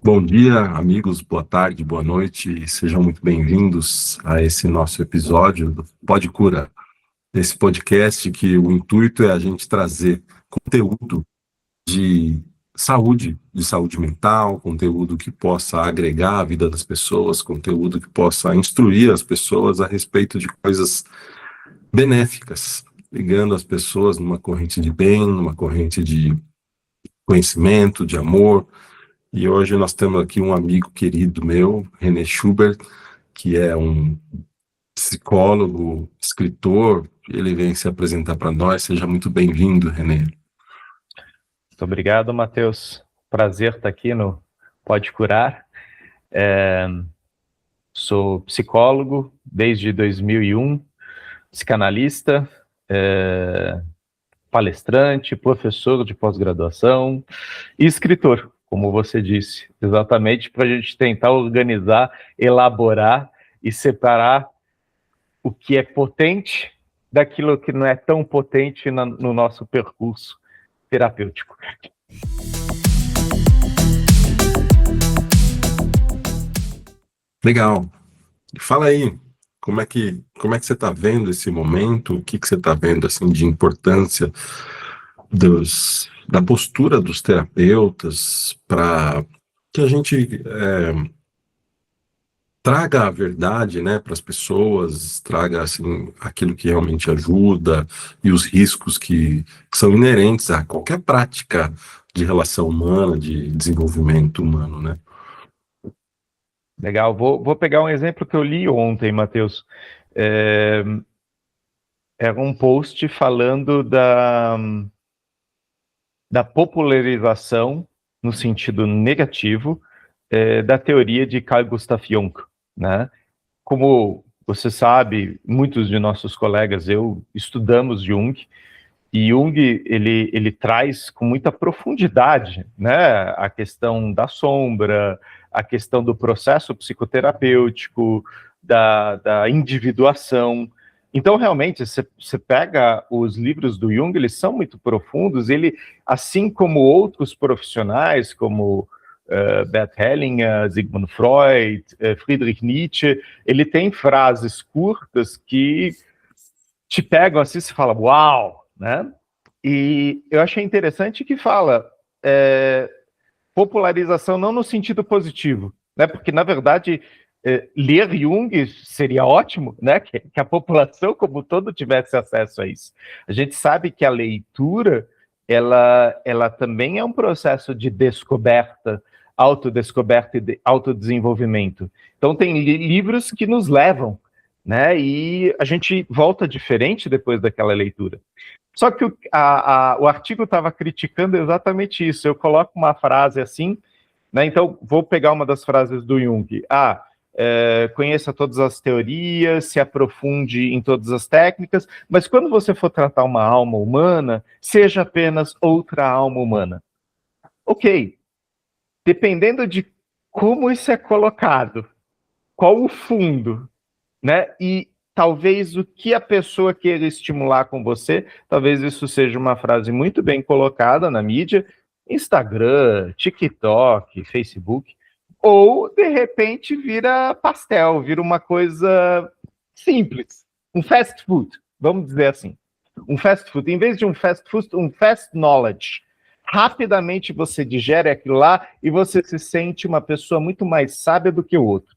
Bom dia, amigos, boa tarde, boa noite, e sejam muito bem-vindos a esse nosso episódio do Pode Cura, esse podcast que o intuito é a gente trazer conteúdo de saúde mental, conteúdo que possa agregar a vida das pessoas, conteúdo que possa instruir as pessoas a respeito de coisas benéficas, ligando as pessoas numa corrente de bem, numa corrente de conhecimento, de amor. E hoje nós temos aqui um amigo querido meu, René Schubert, que é um psicólogo, escritor. Ele vem se apresentar para nós. Seja muito bem-vindo, René. Muito obrigado, Matheus. Prazer estar aqui no Pode Curar. Sou psicólogo desde 2001, psicanalista, palestrante, professor de pós-graduação e escritor, como você disse, exatamente para a gente tentar organizar, elaborar e separar o que é potente daquilo que não é tão potente no nosso percurso terapêutico. Legal. Fala aí, como é que você está vendo esse momento? O que você está vendo assim de importância da postura dos terapeutas para que a gente traga a verdade, né, para as pessoas, traga assim aquilo que realmente ajuda e os riscos que são inerentes a qualquer prática de relação humana, de desenvolvimento humano, né? Legal, vou pegar um exemplo que eu li ontem, Matheus. Era um post falando da popularização, no sentido negativo, da teoria de Carl Gustav Jung, né? Como você sabe, muitos de nossos colegas, estudamos Jung, e Jung, ele traz com muita profundidade, né, a questão da sombra, a questão do processo psicoterapêutico, da individuação. Então, realmente, você pega os livros do Jung, eles são muito profundos, ele, assim como outros profissionais, como Bert Hellinger, Sigmund Freud, Friedrich Nietzsche, ele tem frases curtas que te pegam assim, você fala, uau, né? E eu achei interessante que fala popularização não no sentido positivo, né? Porque, na verdade, ler Jung seria ótimo, né? Que a população como um todo tivesse acesso a isso. A gente sabe que a leitura, ela também é um processo de descoberta, autodescoberta e autodesenvolvimento. Então, tem livros que nos levam, né? E a gente volta diferente depois daquela leitura. Só que o artigo estava criticando exatamente isso. Eu coloco uma frase assim, né? Então, vou pegar uma das frases do Jung. Conheça todas as teorias, se aprofunde em todas as técnicas, mas quando você for tratar uma alma humana, seja apenas outra alma humana. Ok, dependendo de como isso é colocado, qual o fundo, né? E talvez o que a pessoa queira estimular com você, talvez isso seja uma frase muito bem colocada na mídia, Instagram, TikTok, Facebook, ou de repente vira pastel, vira uma coisa simples, um fast food, vamos dizer assim. Um fast food, em vez de um fast food, um fast knowledge. Rapidamente você digere aquilo lá e você se sente uma pessoa muito mais sábia do que o outro.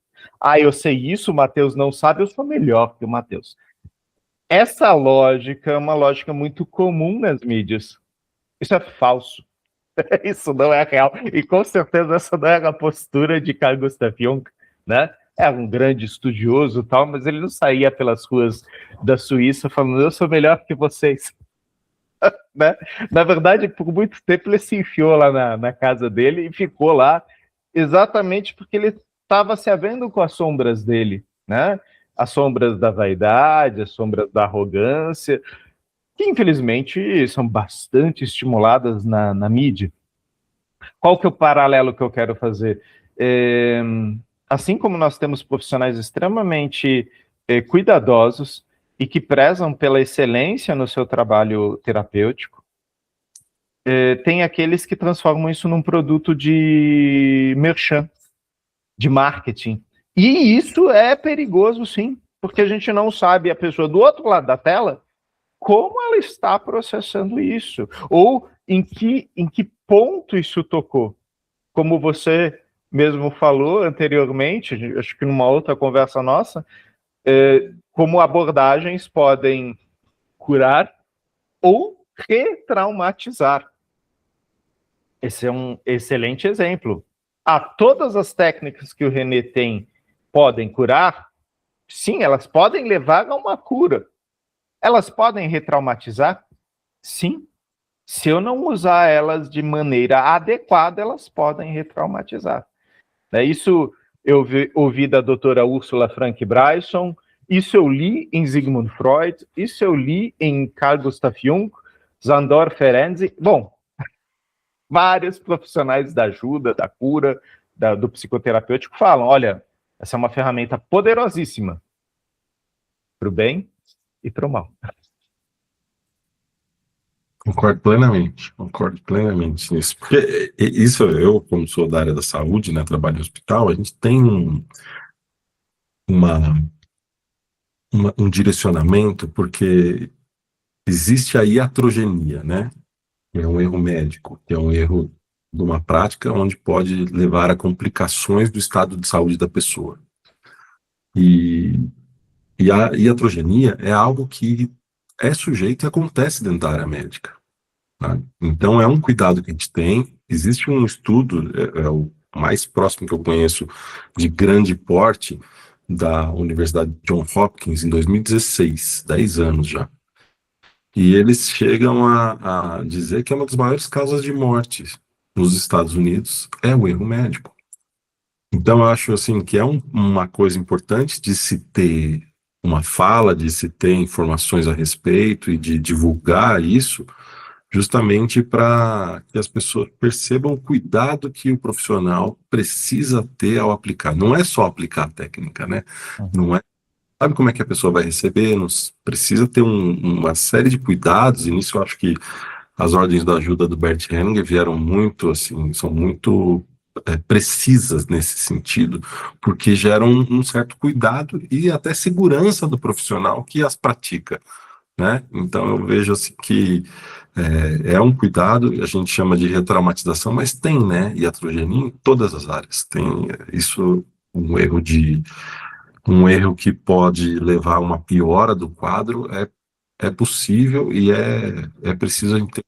Eu sei isso, o Matheus não sabe, eu sou melhor que o Matheus. Essa lógica é uma lógica muito comum nas mídias. Isso é falso. Isso não é real. E com certeza essa não era a postura de Carl Gustav Jung, né? Era um grande estudioso e tal, mas ele não saía pelas ruas da Suíça falando, eu sou melhor que vocês. Né? Na verdade, por muito tempo ele se enfiou lá na casa dele e ficou lá exatamente porque ele estava se havendo com as sombras dele, né? As sombras da vaidade, as sombras da arrogância, que infelizmente são bastante estimuladas na mídia. Qual que é o paralelo que eu quero fazer? Assim como nós temos profissionais extremamente cuidadosos e que prezam pela excelência no seu trabalho terapêutico, tem aqueles que transformam isso num produto de merchan, de marketing. E isso é perigoso, sim, porque a gente não sabe a pessoa do outro lado da tela como ela está processando isso, ou em que ponto isso tocou. Como você mesmo falou anteriormente, acho que numa outra conversa nossa, como abordagens podem curar ou retraumatizar. Esse é um excelente exemplo. Todas as técnicas que o René tem podem curar? Sim, elas podem levar a uma cura. Elas podem retraumatizar? Sim. Se eu não usar elas de maneira adequada, elas podem retraumatizar. Isso eu ouvi da doutora Ursula Frank Bryson, isso eu li em Sigmund Freud, isso eu li em Carl Gustav Jung, Sandor Ferenczi. Bom, vários profissionais da ajuda, da cura, do psicoterapêutico falam, olha, essa é uma ferramenta poderosíssima para o bem e para o mal. Concordo plenamente nisso. Porque isso, eu, como sou da área da saúde, né, trabalho em hospital, a gente tem um direcionamento, porque existe a iatrogenia, né? Que é um erro médico, que é um erro de uma prática onde pode levar a complicações do estado de saúde da pessoa. E a iatrogenia é algo que é sujeito e acontece dentro da área médica. Tá? Então, é um cuidado que a gente tem. Existe um estudo, é o mais próximo que eu conheço, de grande porte, da Universidade John Hopkins, em 2016, 10 anos já. E eles chegam a dizer que é uma das maiores causas de morte nos Estados Unidos é o erro médico. Então, eu acho assim que é uma coisa importante de se ter uma fala, de se ter informações a respeito e de divulgar isso, justamente para que as pessoas percebam o cuidado que o profissional precisa ter ao aplicar. Não é só aplicar a técnica, né? Não é, sabe como é que a pessoa vai receber, precisa ter uma série de cuidados, e nisso eu acho que as ordens da ajuda do Bert Hellinger vieram muito, assim, são muito precisas nesse sentido, porque geram um certo cuidado e até segurança do profissional que as pratica, né? Então eu vejo assim que é um cuidado, a gente chama de retraumatização, mas tem, né, iatrogenia em todas as áreas. Tem isso, um erro que pode levar a uma piora do quadro, é possível e é preciso entender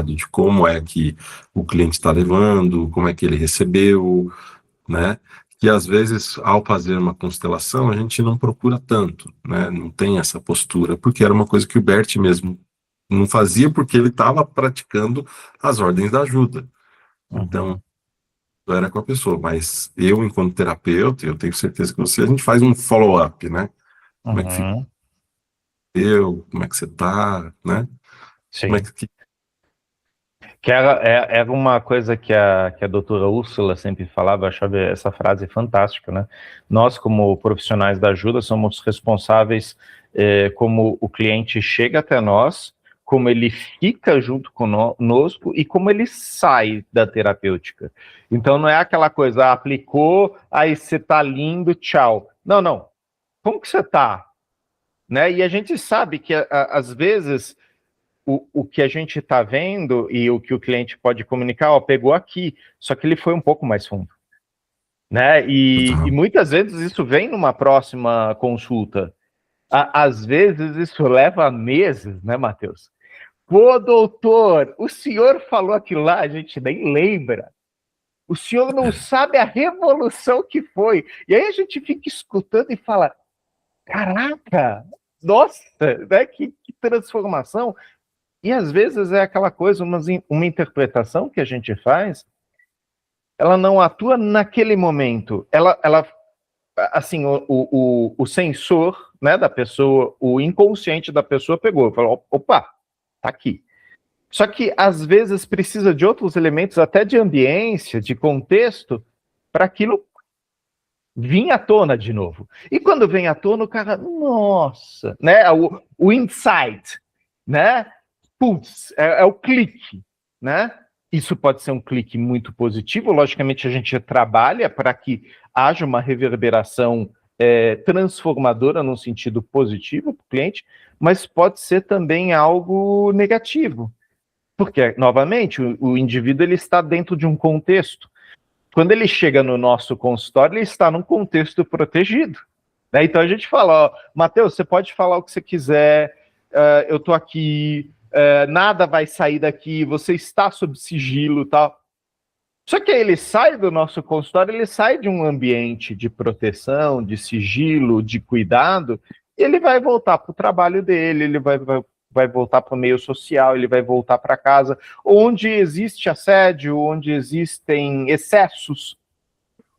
de como é que o cliente está levando, como é que ele recebeu, né? Que às vezes, ao fazer uma constelação, a gente não procura tanto, né? Não tem essa postura, porque era uma coisa que o Bert mesmo não fazia, porque ele estava praticando as ordens da ajuda. Então, era com a pessoa, mas eu, enquanto terapeuta, eu tenho certeza que a gente faz um follow-up, né? Como é que ficou, como é que você tá, né? Como é Sim. que... Que era uma coisa que a doutora Úrsula sempre falava, eu achava essa frase fantástica, né? Nós, como profissionais da ajuda, somos responsáveis como o cliente chega até nós, como ele fica junto conosco e como ele sai da terapêutica. Então, não é aquela coisa, aplicou, aí você tá lindo, tchau. Não, não. Como que você tá? Né? E a gente sabe que, às vezes, o que a gente está vendo e o que o cliente pode comunicar, ó, pegou aqui, só que ele foi um pouco mais fundo. Né? E muitas vezes isso vem numa próxima consulta. Às vezes isso leva meses, né, Matheus? Pô, doutor, o senhor falou aquilo lá, a gente nem lembra. O senhor não sabe a revolução que foi. E aí a gente fica escutando e fala, caraca, nossa, né, que transformação. E às vezes é aquela coisa, uma interpretação que a gente faz, ela não atua naquele momento. Ela assim, o sensor, né, da pessoa, o inconsciente da pessoa pegou, falou, opa, tá aqui. Só que às vezes precisa de outros elementos, até de ambiência, de contexto, para aquilo vir à tona de novo. E quando vem à tona, o cara, nossa, né, o insight, né? Putz, é o clique. né? Isso pode ser um clique muito positivo. Logicamente, a gente trabalha para que haja uma reverberação transformadora no sentido positivo para o cliente, mas pode ser também algo negativo, porque, novamente, o indivíduo ele está dentro de um contexto. Quando ele chega no nosso consultório, ele está num contexto protegido, né? Então a gente fala, ó, Matheus, você pode falar o que você quiser, eu estou aqui, nada vai sair daqui, você está sob sigilo e tal. Só que aí ele sai do nosso consultório, ele sai de um ambiente de proteção, de sigilo, de cuidado, e ele vai voltar para o trabalho dele, ele vai voltar para o meio social, ele vai voltar para casa, onde existe assédio, onde existem excessos.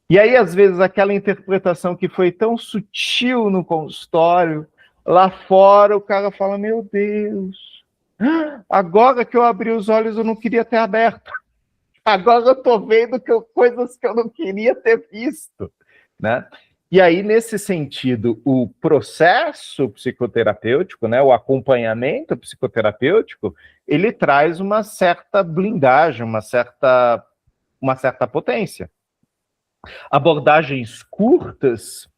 E aí, às vezes, aquela interpretação que foi tão sutil no consultório, lá fora o cara fala, meu Deus, agora que eu abri os olhos eu não queria ter aberto. Agora eu estou vendo coisas que eu não queria ter visto, né? E aí, nesse sentido, o processo psicoterapêutico, né, o acompanhamento psicoterapêutico, ele traz uma certa blindagem, uma certa potência. Abordagens curtas,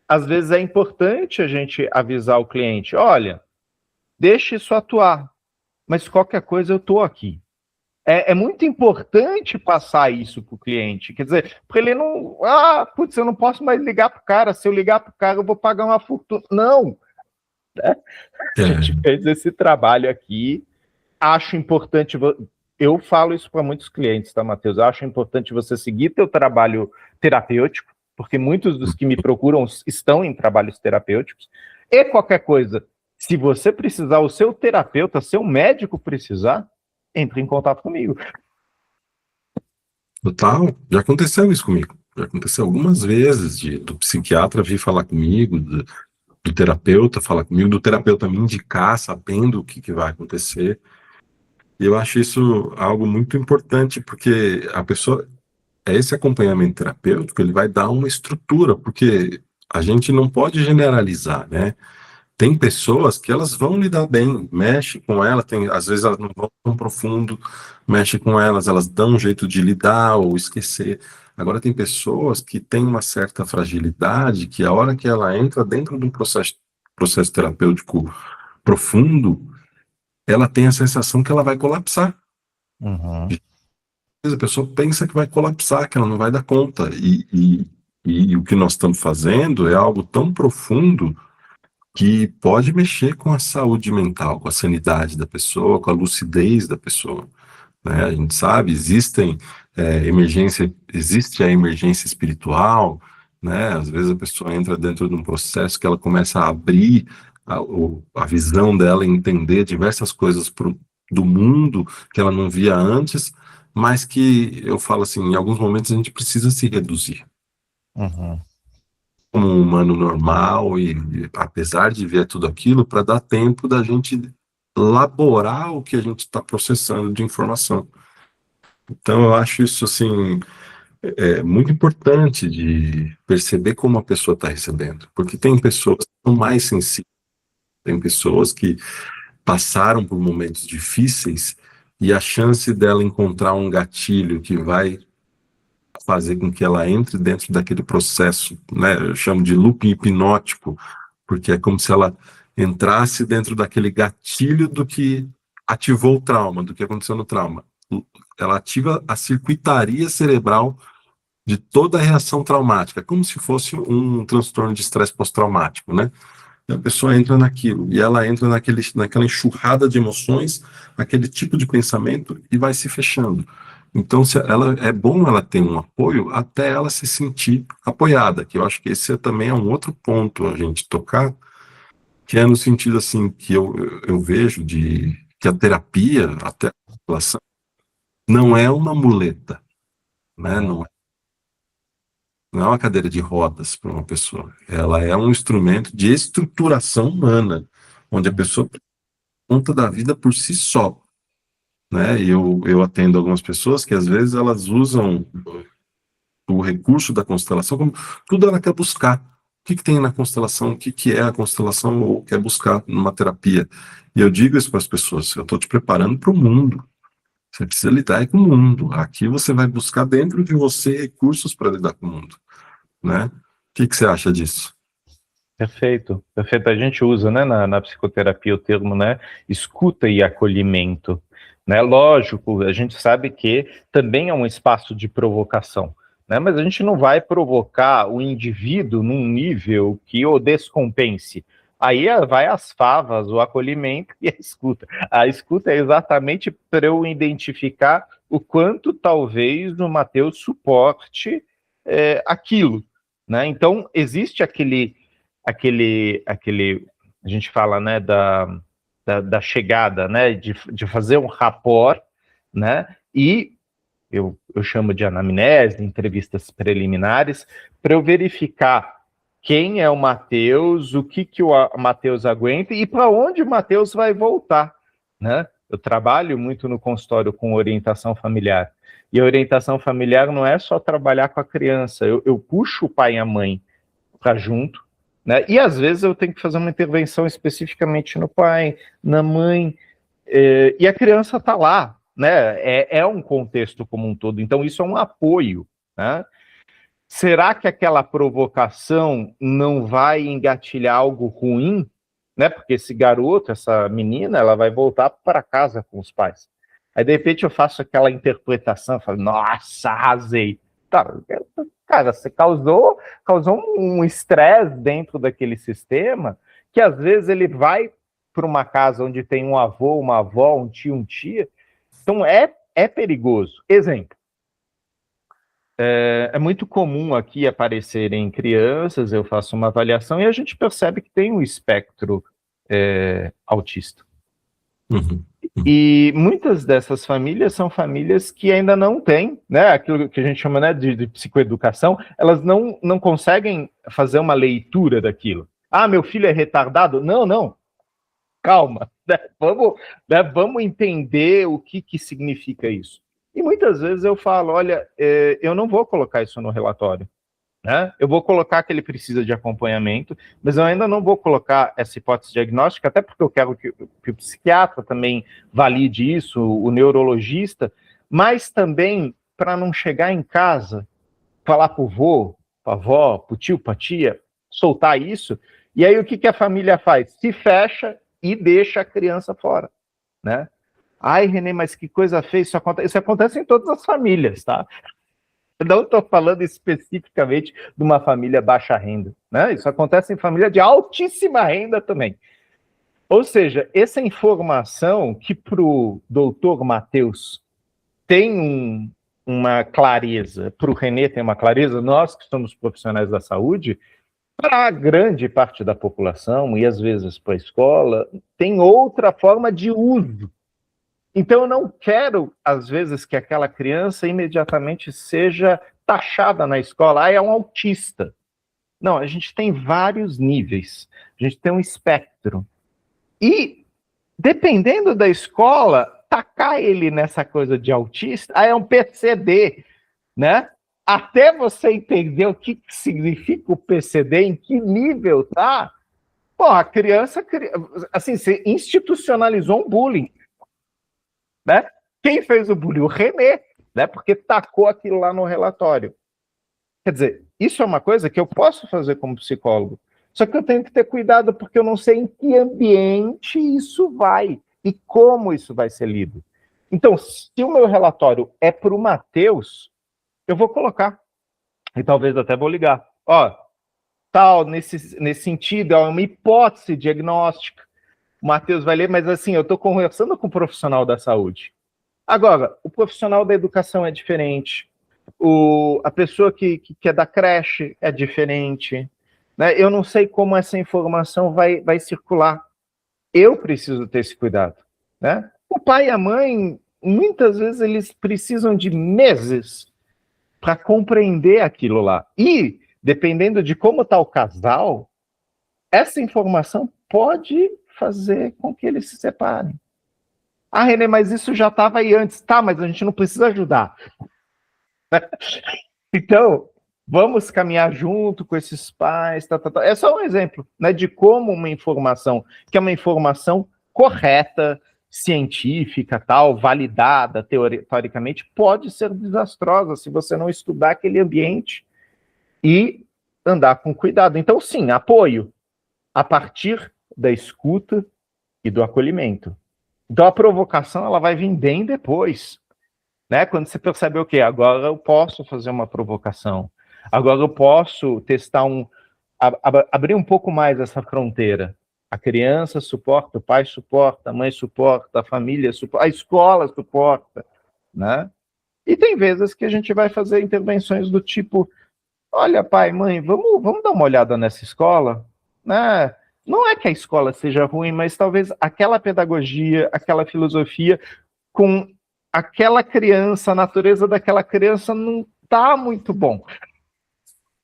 às vezes é importante a gente avisar o cliente, olha, deixe isso atuar, mas qualquer coisa eu estou aqui. É muito importante passar isso para o cliente. Quer dizer, para ele não... putz, eu não posso mais ligar para o cara. Se eu ligar para o cara, eu vou pagar uma fortuna. Não! Né? A gente fez esse trabalho aqui. Acho importante... Eu falo isso para muitos clientes, tá, Matheus? Acho importante você seguir teu trabalho terapêutico, porque muitos dos que me procuram estão em trabalhos terapêuticos. E qualquer coisa, se você precisar, o seu terapeuta, seu médico precisar, entre em contato comigo. Total, já aconteceu isso comigo. Já aconteceu algumas vezes do psiquiatra vir falar comigo, do terapeuta falar comigo, do terapeuta me indicar, sabendo o que vai acontecer. E eu acho isso algo muito importante, porque a pessoa, esse acompanhamento terapêutico, ele vai dar uma estrutura, porque a gente não pode generalizar, né? Tem pessoas que elas vão lidar bem, mexe com ela, às vezes elas não vão tão profundo, mexe com elas dão um jeito de lidar ou esquecer. Agora tem pessoas que têm uma certa fragilidade, que a hora que ela entra dentro de um processo terapêutico profundo, ela tem a sensação que ela vai colapsar. Uhum. A pessoa pensa que vai colapsar, que ela não vai dar conta. E o que nós estamos fazendo é algo tão profundo que pode mexer com a saúde mental, com a sanidade da pessoa, com a lucidez da pessoa, né? A gente sabe, existe a emergência espiritual, né? Às vezes a pessoa entra dentro de um processo que ela começa a abrir a visão dela, entender diversas coisas do mundo que ela não via antes, mas que eu falo assim, em alguns momentos a gente precisa se reduzir. Uhum. Como um humano normal e apesar de ver tudo aquilo, para dar tempo da gente elaborar o que a gente está processando de informação. Então, eu acho isso, assim, muito importante de perceber como a pessoa está recebendo, porque tem pessoas que são mais sensíveis, tem pessoas que passaram por momentos difíceis e a chance dela encontrar um gatilho que vai fazer com que ela entre dentro daquele processo, né? Eu chamo de loop hipnótico, porque é como se ela entrasse dentro daquele gatilho do que ativou o trauma, do que aconteceu no trauma. Ela ativa a circuitaria cerebral de toda a reação traumática, como se fosse um transtorno de estresse pós-traumático, né? E a pessoa entra naquilo, e ela entra naquela enxurrada de emoções, aquele tipo de pensamento, e vai se fechando. Então, é bom ela ter um apoio até ela se sentir apoiada, que eu acho que esse também é um outro ponto a gente tocar, que é no sentido assim, que eu vejo que a terapia, até a população, não é uma muleta, né? Não é uma cadeira de rodas para uma pessoa. Ela é um instrumento de estruturação humana, onde a pessoa conta da vida por si só, né? E eu atendo algumas pessoas que às vezes elas usam o recurso da constelação como tudo ela quer buscar. O que tem na constelação? O que é a constelação ou quer buscar numa terapia? E eu digo isso para as pessoas, eu estou te preparando para o mundo. Você precisa lidar com o mundo. Aqui você vai buscar dentro de você recursos para lidar com o mundo, né? O que você acha disso? Perfeito, perfeito. A gente usa, né, na psicoterapia o termo, né, escuta e acolhimento, né? Lógico, a gente sabe que também é um espaço de provocação, né? Mas a gente não vai provocar o indivíduo num nível que o descompense. Aí vai as favas, o acolhimento e a escuta. A escuta é exatamente para eu identificar o quanto talvez o Mateus suporte aquilo, né? Então existe aquele, a gente fala, né, da chegada, né, de fazer um rapport, né, e eu chamo de anamnese, entrevistas preliminares, para eu verificar quem é o Mateus, o que o Mateus aguenta e para onde o Mateus vai voltar, né? Eu trabalho muito no consultório com orientação familiar, e a orientação familiar não é só trabalhar com a criança, eu puxo o pai e a mãe para junto, né? E às vezes eu tenho que fazer uma intervenção especificamente no pai, na mãe, e a criança está lá, né? É um contexto como um todo, então isso é um apoio, né? Será que aquela provocação não vai engatilhar algo ruim, né? Porque esse garoto, essa menina, ela vai voltar para casa com os pais. Aí, de repente, eu faço aquela interpretação, falo, nossa, arrasei. Tá, cara, você causou um estresse dentro daquele sistema que, às vezes, ele vai para uma casa onde tem um avô, uma avó, um tio, um tia. Então, é perigoso. Exemplo. É muito comum aqui aparecerem crianças, eu faço uma avaliação e a gente percebe que tem um espectro autista. Uhum. E muitas dessas famílias são famílias que ainda não têm, né, aquilo que a gente chama, né, de psicoeducação, elas não conseguem fazer uma leitura daquilo. Ah, meu filho é retardado? Não, calma, né? Vamos entender o que significa isso. E muitas vezes eu falo, olha, eu não vou colocar isso no relatório, né? Eu vou colocar que ele precisa de acompanhamento, mas eu ainda não vou colocar essa hipótese diagnóstica, até porque eu quero que o psiquiatra também valide isso, o neurologista, mas também para não chegar em casa, falar para o vô, para a avó, para o tio, para a tia, soltar isso, e aí o que a família faz? Se fecha e deixa a criança fora, né? Ai, Renê, mas que coisa feia, isso acontece em todas as famílias, tá? Eu não estou falando especificamente de uma família baixa renda, né? Isso acontece em família de altíssima renda também. Ou seja, essa informação que para o doutor Mateus tem uma clareza, para o Renê tem uma clareza, nós que somos profissionais da saúde, para a grande parte da população, e às vezes para a escola, tem outra forma de uso. Então, eu não quero, às vezes, que aquela criança imediatamente seja taxada na escola. Ah, é um autista. Não, a gente tem vários níveis. A gente tem um espectro. E, dependendo da escola, tacar ele nessa coisa de autista, é um PCD, né? Até você entender o que significa o PCD, em que nível tá, pô, a criança, assim, você institucionalizou um bullying, né? Quem fez o bullying? O Renê, né? Porque tacou aquilo lá no relatório. Quer dizer, isso é uma coisa que eu posso fazer como psicólogo, só que eu tenho que ter cuidado porque eu não sei em que ambiente isso vai e como isso vai ser lido. Então, se o meu relatório é para o Mateus, eu vou colocar. E talvez até vou ligar. Ó, tal, nesse sentido, é uma hipótese diagnóstica. O Mateus vai ler, mas assim, eu estou conversando com o profissional da saúde. Agora, o profissional da educação é diferente. A pessoa que é da creche é diferente. Né? Eu não sei como essa informação vai circular. Eu preciso ter esse cuidado. Né? O pai e a mãe, muitas vezes, eles precisam de meses para compreender aquilo lá. E, dependendo de como está o casal, essa informação pode fazer com que eles se separem. Ah, Renê, mas isso já estava aí antes. Tá, mas a gente não precisa ajudar. Então, vamos caminhar junto com esses pais. É só um exemplo, né, de como uma informação, que é uma informação correta, científica, tal, validada teoricamente, pode ser desastrosa se você não estudar aquele ambiente e andar com cuidado. Então, sim, apoio a partir da escuta e do acolhimento. Então, a provocação ela vai vir bem depois, né? Quando você percebe o quê? Agora eu posso fazer uma provocação. Agora eu posso testar abrir um pouco mais essa fronteira. A criança suporta, o pai suporta, a mãe suporta, a família suporta, a escola suporta, né? E tem vezes que a gente vai fazer intervenções do tipo: olha, pai, mãe, vamos dar uma olhada nessa escola, né? Não é que a escola seja ruim, mas talvez aquela pedagogia, aquela filosofia com aquela criança, a natureza daquela criança não está muito bom,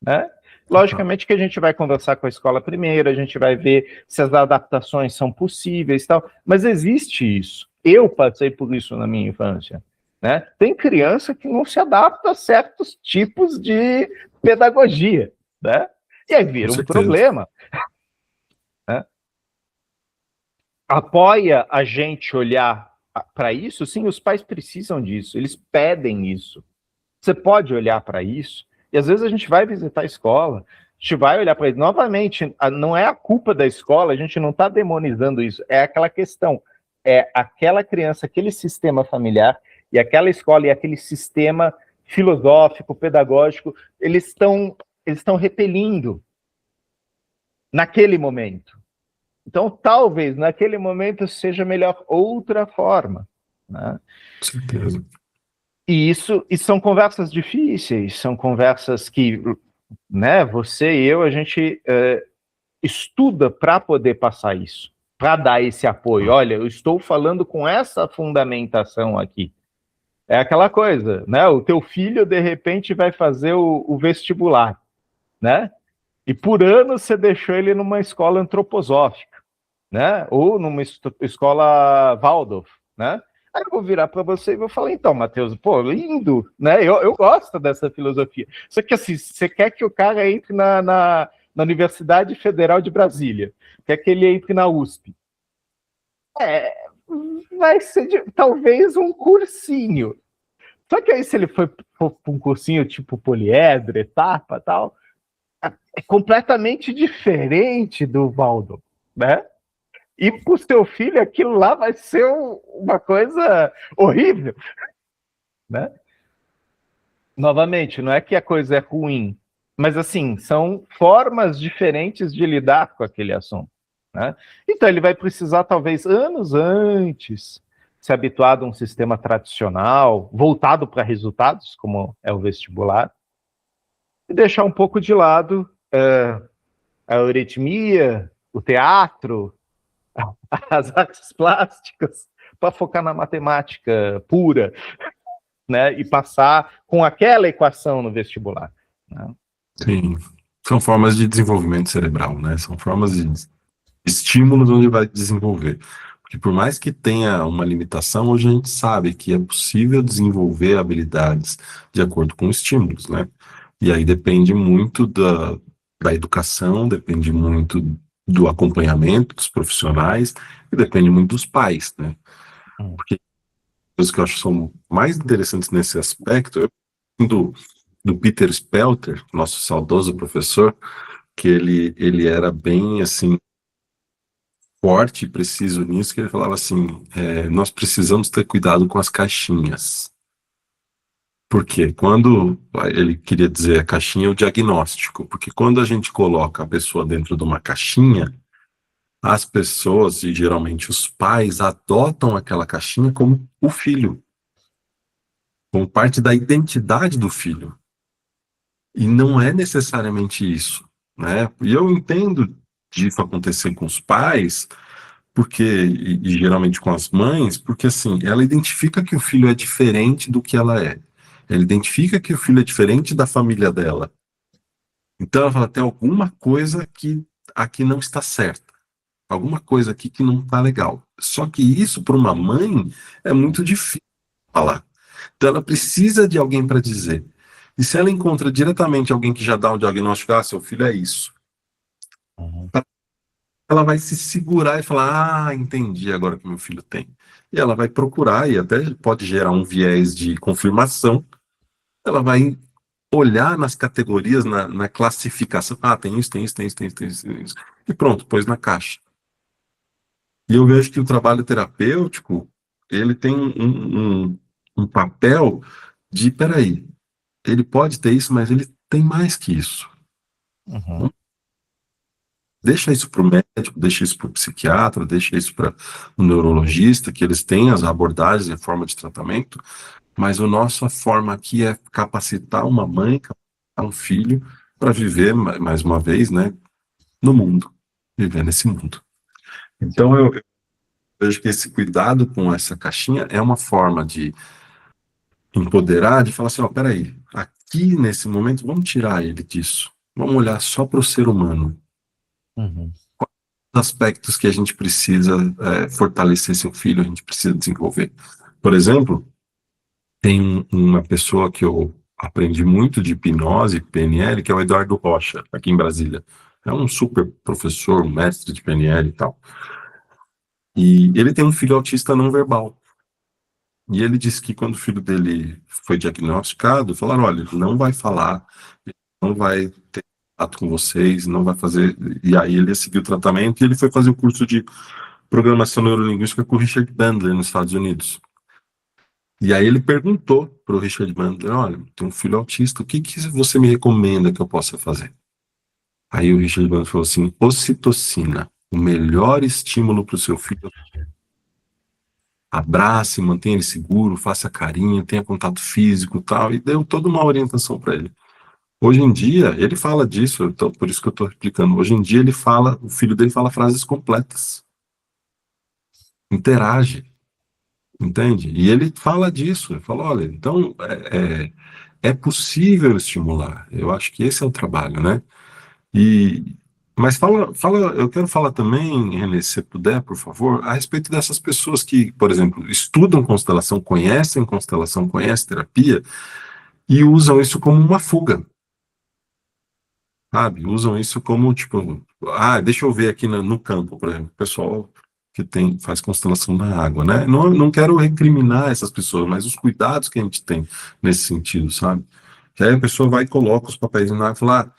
né? Logicamente que a gente vai conversar com a escola primeiro, a gente vai ver se as adaptações são possíveis e tal, mas existe isso. Eu passei por isso na minha infância, né? Tem criança que não se adapta a certos tipos de pedagogia, né? E aí vira um problema, né? Apoia a gente olhar para isso? Sim, os pais precisam disso, eles pedem isso. Você pode olhar para isso, e às vezes a gente vai visitar a escola, a gente vai olhar para isso. Novamente, não é a culpa da escola, a gente não está demonizando isso, é aquela questão, é aquela criança, aquele sistema familiar, e aquela escola e aquele sistema filosófico, pedagógico, eles estão repelindo naquele momento. Então, talvez, naquele momento, seja melhor outra forma, né? Com certeza. E são conversas difíceis, são conversas que, né, você e eu, a gente estuda para poder passar isso, para dar esse apoio. Olha, eu estou falando com essa fundamentação aqui. É aquela coisa, né? O teu filho, de repente, vai fazer o vestibular, né? E por anos você deixou ele numa escola antroposófica, né? Ou numa escola Waldorf, né? Aí eu vou virar para você e vou falar: então, Matheus, pô, lindo, né? Eu gosto dessa filosofia. Só que assim, você quer que o cara entre na Universidade Federal de Brasília, quer que ele entre na USP. Vai ser talvez um cursinho. Só que aí, se ele for para um cursinho tipo poliedro, etapa e tal, é completamente diferente do Waldorf, né? E para o seu filho, aquilo lá vai ser uma coisa horrível, né? Novamente, não é que a coisa é ruim, mas assim, são formas diferentes de lidar com aquele assunto, né? Então ele vai precisar, talvez, anos antes, se habituar a um sistema tradicional, voltado para resultados, como é o vestibular, e deixar um pouco de lado a euritmia, o teatro, as artes plásticas, para focar na matemática pura, né? E passar com aquela equação no vestibular, né? Sim. São formas de desenvolvimento cerebral, né? São formas de estímulos onde vai desenvolver. Porque por mais que tenha uma limitação, hoje a gente sabe que é possível desenvolver habilidades de acordo com estímulos, né? E aí depende muito da educação, depende muito do acompanhamento dos profissionais e depende muito dos pais, né? Porque coisas que eu acho que são mais interessantes nesse aspecto, do Peter Spelter, nosso saudoso professor, que ele era bem, assim, forte e preciso nisso, que ele falava assim, nós precisamos ter cuidado com as caixinhas. Porque quando, ele queria dizer a caixinha é o diagnóstico, porque quando a gente coloca a pessoa dentro de uma caixinha, as pessoas, e geralmente os pais, adotam aquela caixinha como o filho, como parte da identidade do filho. E não é necessariamente isso, né? E eu entendo disso acontecer com os pais, porque, e geralmente com as mães, porque assim, ela identifica que o filho é diferente do que ela é. Ela identifica que o filho é diferente da família dela. Então ela fala, tem alguma coisa que aqui não está certa. Alguma coisa aqui que não está legal. Só que isso, para uma mãe, é muito difícil falar. Então ela precisa de alguém para dizer. E se ela encontra diretamente alguém que já dá o diagnóstico, seu filho é isso. ela vai se segurar e falar, entendi agora que meu filho tem. E ela vai procurar, e até pode gerar um viés de confirmação, ela vai olhar nas categorias, na classificação, tem isso, tem isso, tem isso, tem isso, tem isso, tem isso. E pronto, pôs na caixa. E eu vejo que o trabalho terapêutico, ele tem um papel de, peraí, ele pode ter isso, mas ele tem mais que isso. Uhum. Deixa isso para o médico, deixa isso para o psiquiatra, deixa isso para o neurologista, que eles têm as abordagens em forma de tratamento, mas a nossa forma aqui é capacitar uma mãe, capacitar um filho para viver, mais uma vez, né, no mundo, viver nesse mundo. Então eu vejo que esse cuidado com essa caixinha é uma forma de empoderar, de falar assim, peraí, aqui nesse momento, vamos tirar ele disso, vamos olhar só para o ser humano, Uhum. aspectos que a gente precisa fortalecer seu filho, a gente precisa desenvolver. Por exemplo, tem uma pessoa que eu aprendi muito de hipnose, PNL, que é o Eduardo Rocha, aqui em Brasília. É um super professor, um mestre de PNL e tal. E ele tem um filho autista não verbal. E ele disse que quando o filho dele foi diagnosticado, falaram, olha, ele não vai falar, não vai ter contato com vocês, não vai fazer... E aí ele seguiu o tratamento e ele foi fazer o curso de programação neurolinguística com o Richard Bandler nos Estados Unidos. E aí ele perguntou para o Richard Bandler, olha, tem um filho autista, o que você me recomenda que eu possa fazer? Aí o Richard Bandler falou assim, ocitocina, o melhor estímulo para o seu filho. Abrace, mantenha ele seguro, faça carinho, tenha contato físico e tal, e deu toda uma orientação para ele. Hoje em dia, ele fala disso, então, por isso que eu estou explicando. Hoje em dia ele fala, o filho dele fala frases completas, interage, entende? E ele fala disso, ele fala, olha, então é possível estimular. Eu acho que esse é o trabalho, né? E, mas eu quero falar também, René, se você puder, por favor, a respeito dessas pessoas que, por exemplo, estudam constelação, conhecem terapia e usam isso como uma fuga, sabe? Usam isso como, tipo, deixa eu ver aqui no campo, por exemplo, o pessoal que faz constelação na água, né? Não quero recriminar essas pessoas, mas os cuidados que a gente tem nesse sentido, sabe? Que aí a pessoa vai e coloca os papéis na água e fala,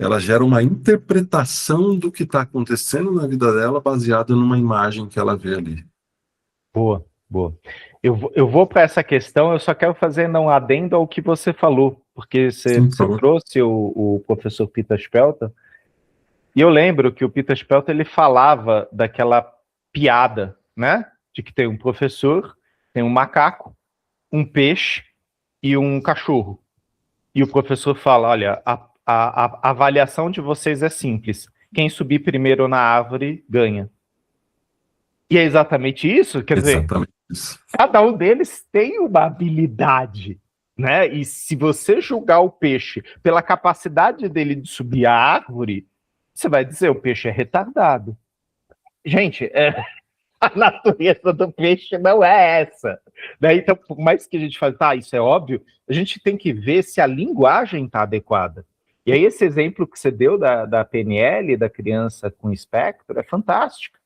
ela gera uma interpretação do que está acontecendo na vida dela baseada numa imagem que ela vê ali. Boa, boa. Eu vou para essa questão, eu só quero fazer um adendo ao que você falou, porque Sim, por você favor. trouxe o professor Peter Spelter, e eu lembro que o Peter Spelter ele falava daquela piada, né? De que tem um professor, tem um macaco, um peixe e um cachorro. E o professor fala, olha, a avaliação de vocês é simples. Quem subir primeiro na árvore ganha. E é exatamente isso, quer dizer, Exatamente isso. cada um deles tem uma habilidade, né? E se você julgar o peixe pela capacidade dele de subir a árvore, você vai dizer o peixe é retardado. Gente, a natureza do peixe não é essa. Né? Então, por mais que a gente fale, isso é óbvio, a gente tem que ver se a linguagem está adequada. E aí esse exemplo que você deu da PNL, da criança com espectro, é fantástico.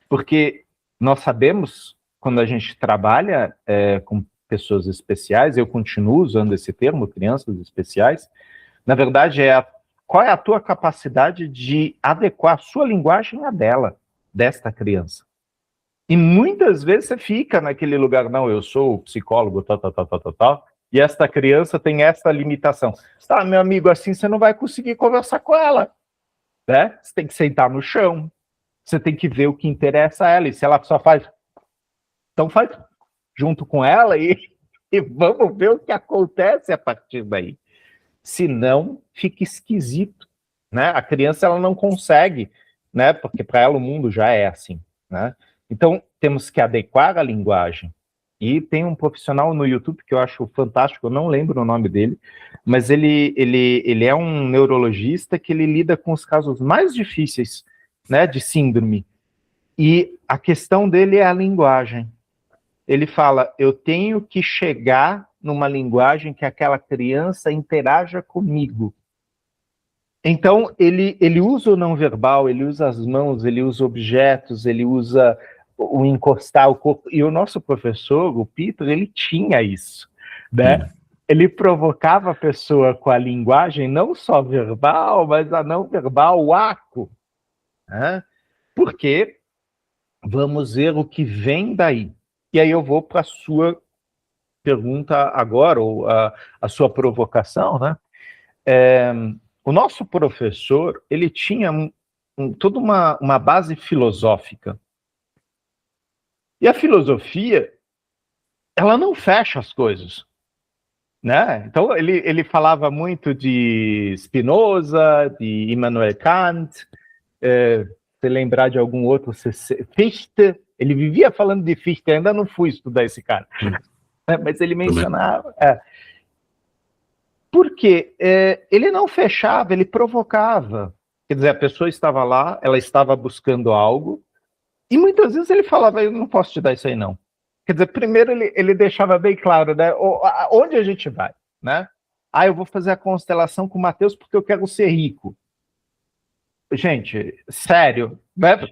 Porque nós sabemos, quando a gente trabalha com pessoas especiais, eu continuo usando esse termo, crianças especiais, na verdade qual é a tua capacidade de adequar a sua linguagem à dela, desta criança. E muitas vezes você fica naquele lugar, não, eu sou psicólogo, tal, e esta criança tem essa limitação. Tá, meu amigo, assim você não vai conseguir conversar com ela, né? Você tem que sentar no chão, você tem que ver o que interessa a ela, e se ela só faz, então faz junto com ela e vamos ver o que acontece a partir daí. Se não, fica esquisito, né? A criança ela não consegue, né? Porque para ela o mundo já é assim, né? Então temos que adequar a linguagem. E tem um profissional no YouTube que eu acho fantástico, eu não lembro o nome dele, mas ele é um neurologista que ele lida com os casos mais difíceis, né, de síndrome. E a questão dele é a linguagem. Ele fala, eu tenho que chegar numa linguagem que aquela criança interaja comigo. Então, ele usa o não verbal, ele usa as mãos, ele usa objetos, ele usa o encostar o corpo. E o nosso professor, o Peter, ele tinha isso, né? Ele provocava a pessoa com a linguagem não só verbal, mas a não verbal, o aco, né? Porque vamos ver o que vem daí. E aí eu vou para a sua pergunta agora, ou a sua provocação, né? O nosso professor, ele tinha toda uma base filosófica. E a filosofia, ela não fecha as coisas, né? Então, ele falava muito de Spinoza, de Immanuel Kant, se lembrar de algum outro, Fichte, ele vivia falando de Fichte, ainda não fui estudar esse cara, mas ele mencionava... Porque ele não fechava, ele provocava. Quer dizer, a pessoa estava lá, ela estava buscando algo, e muitas vezes ele falava, eu não posso te dar isso aí, não. Quer dizer, primeiro ele deixava bem claro, né, onde a gente vai, né? Eu vou fazer a constelação com o Mateus porque eu quero ser rico. Gente, sério, né?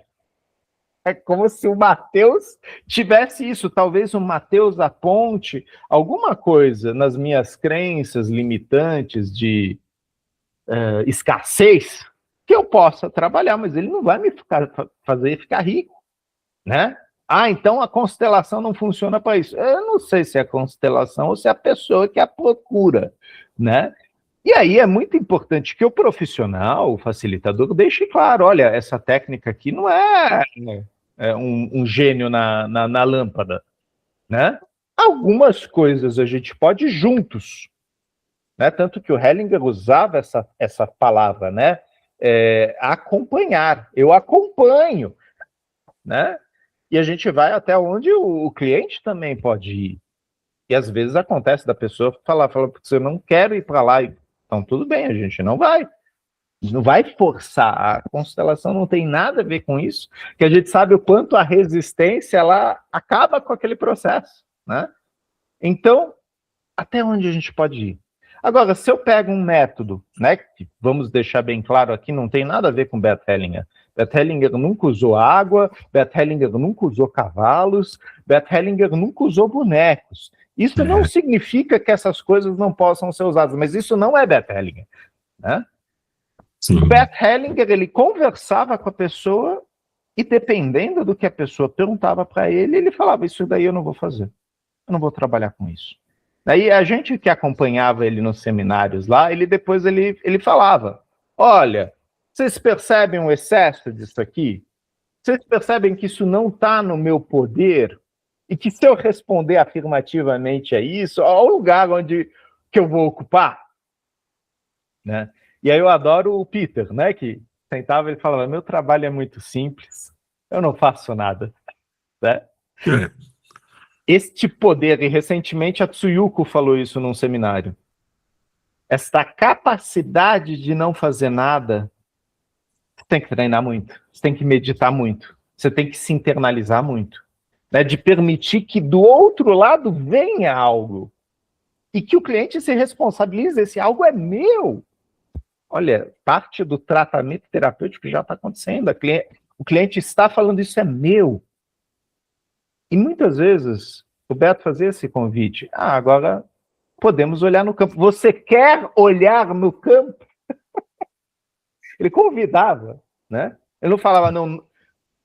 É como se o Mateus tivesse isso. Talvez o Mateus aponte alguma coisa nas minhas crenças limitantes de escassez que eu possa trabalhar, mas ele não vai me fazer ficar rico, né? Então a constelação não funciona para isso. Eu não sei se é a constelação ou se é a pessoa que a procura, né? E aí é muito importante que o profissional, o facilitador, deixe claro, olha, essa técnica aqui não é um gênio na lâmpada, né? Algumas coisas a gente pode juntos, né? Tanto que o Hellinger usava essa palavra, né? Acompanhar, eu acompanho, né? E a gente vai até onde o cliente também pode ir. E às vezes acontece da pessoa falar, porque eu não quero ir para lá, então tudo bem, a gente não vai. Não vai forçar, a constelação não tem nada a ver com isso, que a gente sabe o quanto a resistência ela acaba com aquele processo, né? Então, até onde a gente pode ir? Agora, se eu pego um método, né, que vamos deixar bem claro aqui, não tem nada a ver com Bert Hellinger. Bert Hellinger nunca usou água, Bert Hellinger nunca usou cavalos, Bert Hellinger nunca usou bonecos. Isso não significa que essas coisas não possam ser usadas, mas isso não é Bert Hellinger, né? Sim. O Bert Hellinger, ele conversava com a pessoa e dependendo do que a pessoa perguntava para ele, ele falava, isso daí eu não vou fazer, eu não vou trabalhar com isso. Daí a gente que acompanhava ele nos seminários lá, depois ele falava, olha, vocês percebem o excesso disso aqui? Vocês percebem que isso não está no meu poder? E que se eu responder afirmativamente a isso, ao lugar que eu vou ocupar, né? E aí eu adoro o Peter, né, que sentava e falava, meu trabalho é muito simples, eu não faço nada, né? Este poder, e recentemente a Tsuyuko falou isso num seminário, esta capacidade de não fazer nada, você tem que treinar muito, você tem que meditar muito, você tem que se internalizar muito, né, de permitir que do outro lado venha algo, e que o cliente se responsabilize, esse algo é meu. Olha, parte do tratamento terapêutico já está acontecendo. O cliente está falando, isso é meu. E muitas vezes, o Beto fazia esse convite. Agora podemos olhar no campo. Você quer olhar no campo? Ele convidava, né? Ele não falava, não,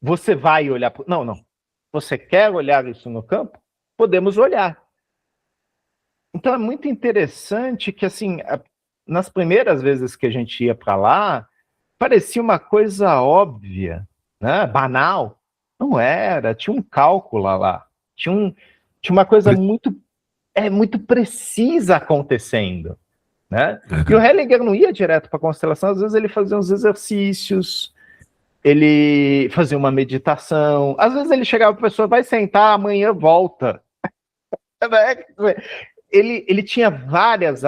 você vai olhar. Não, não. Você quer olhar isso no campo? Podemos olhar. Então é muito interessante que, assim, nas primeiras vezes que a gente ia para lá, parecia uma coisa óbvia, né? Banal. Não era, tinha um cálculo lá. Tinha uma coisa muito precisa acontecendo, né? E o Hellinger não ia direto para a constelação, às vezes ele fazia uns exercícios, ele fazia uma meditação, às vezes ele chegava para a pessoa, vai sentar, amanhã volta. Ele tinha várias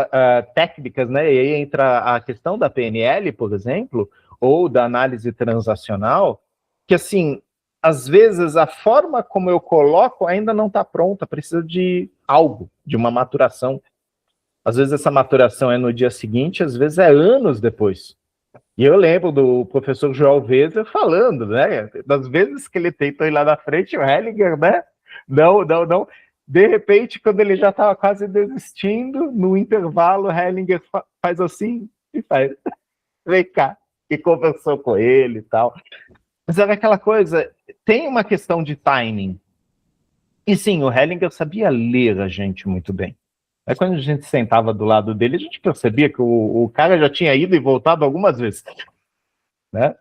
técnicas, né? E aí entra a questão da PNL, por exemplo, ou da análise transacional, que, assim, às vezes a forma como eu coloco ainda não está pronta, precisa de algo, de uma maturação. Às vezes essa maturação é no dia seguinte, às vezes é anos depois, E eu lembro do professor João Weser falando, né? Das vezes que ele tentou ir lá na frente, o Hellinger, né? Não. De repente, quando ele já estava quase desistindo, no intervalo, o Hellinger faz assim e faz, vem cá, e conversou com ele e tal. Mas era aquela coisa, tem uma questão de timing. E sim, o Hellinger sabia ler a gente muito bem. Aí quando a gente sentava do lado dele, a gente percebia que o cara já tinha ido e voltado algumas vezes, né?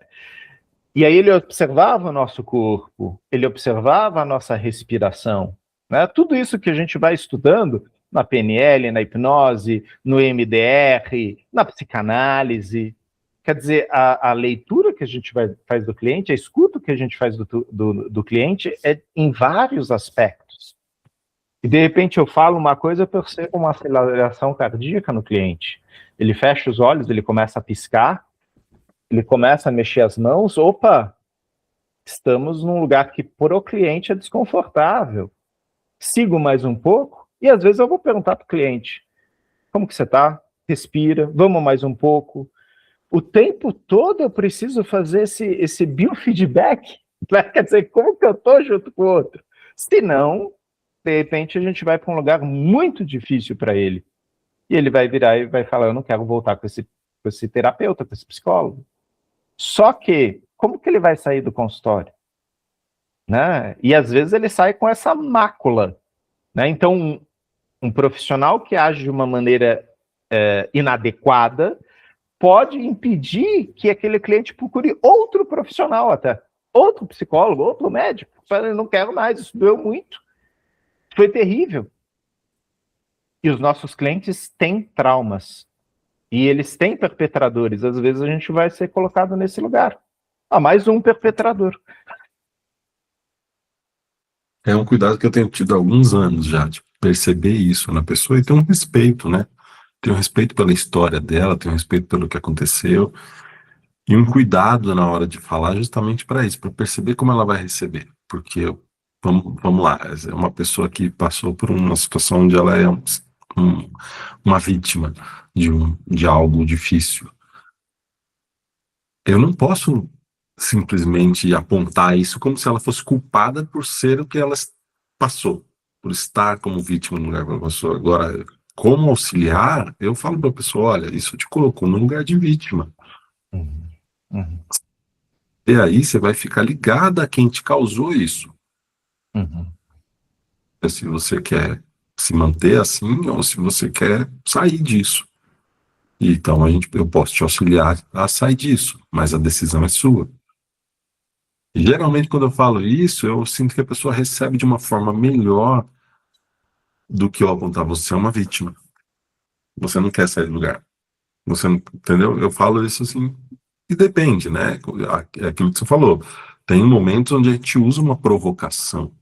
E aí ele observava o nosso corpo, ele observava a nossa respiração, né? Tudo isso que a gente vai estudando na PNL, na hipnose, no MDR, na psicanálise. Quer dizer, a leitura que a gente faz do cliente, a escuta que a gente faz do cliente é em vários aspectos. E de repente eu falo uma coisa, eu percebo uma aceleração cardíaca no cliente. Ele fecha os olhos, ele começa a piscar, ele começa a mexer as mãos, opa, estamos num lugar que para o cliente é desconfortável. Sigo mais um pouco e às vezes eu vou perguntar para o cliente, como que você está? Respira, vamos mais um pouco. O tempo todo eu preciso fazer esse biofeedback, né? Quer dizer, como que eu estou junto com o outro? Se não, de repente a gente vai para um lugar muito difícil para ele. E ele vai virar e vai falar, eu não quero voltar com esse terapeuta, com esse psicólogo. Só que, como que ele vai sair do consultório? Né? E às vezes ele sai com essa mácula. Né? Então, um profissional que age de uma maneira inadequada pode impedir que aquele cliente procure outro profissional até, outro psicólogo, outro médico. Eu não quero mais, isso doeu muito, foi terrível. E os nossos clientes têm traumas. E eles têm perpetradores. Às vezes a gente vai ser colocado nesse lugar. Mais um perpetrador. É um cuidado que eu tenho tido há alguns anos já, de perceber isso na pessoa e ter um respeito, né? Ter um respeito pela história dela, ter um respeito pelo que aconteceu e um cuidado na hora de falar justamente para isso, para perceber como ela vai receber. Porque, vamos lá, é uma pessoa que passou por uma situação onde ela é uma vítima de algo difícil. Eu não posso simplesmente apontar isso como se ela fosse culpada por ser o que ela passou, por estar como vítima no lugar da pessoa. Agora, como auxiliar, eu falo para a pessoa, olha, isso te colocou no lugar de vítima. Uhum. E aí você vai ficar ligada a quem te causou isso. Uhum. Se você quer se manter assim ou se você quer sair disso. Então eu posso te auxiliar a sair disso, mas a decisão é sua. E, geralmente quando eu falo isso, eu sinto que a pessoa recebe de uma forma melhor do que eu apontar. Você é uma vítima. Você não quer sair do lugar. Você não, entendeu? Eu falo isso assim, e depende, né? É aquilo que você falou. Tem momentos onde a gente usa uma provocação,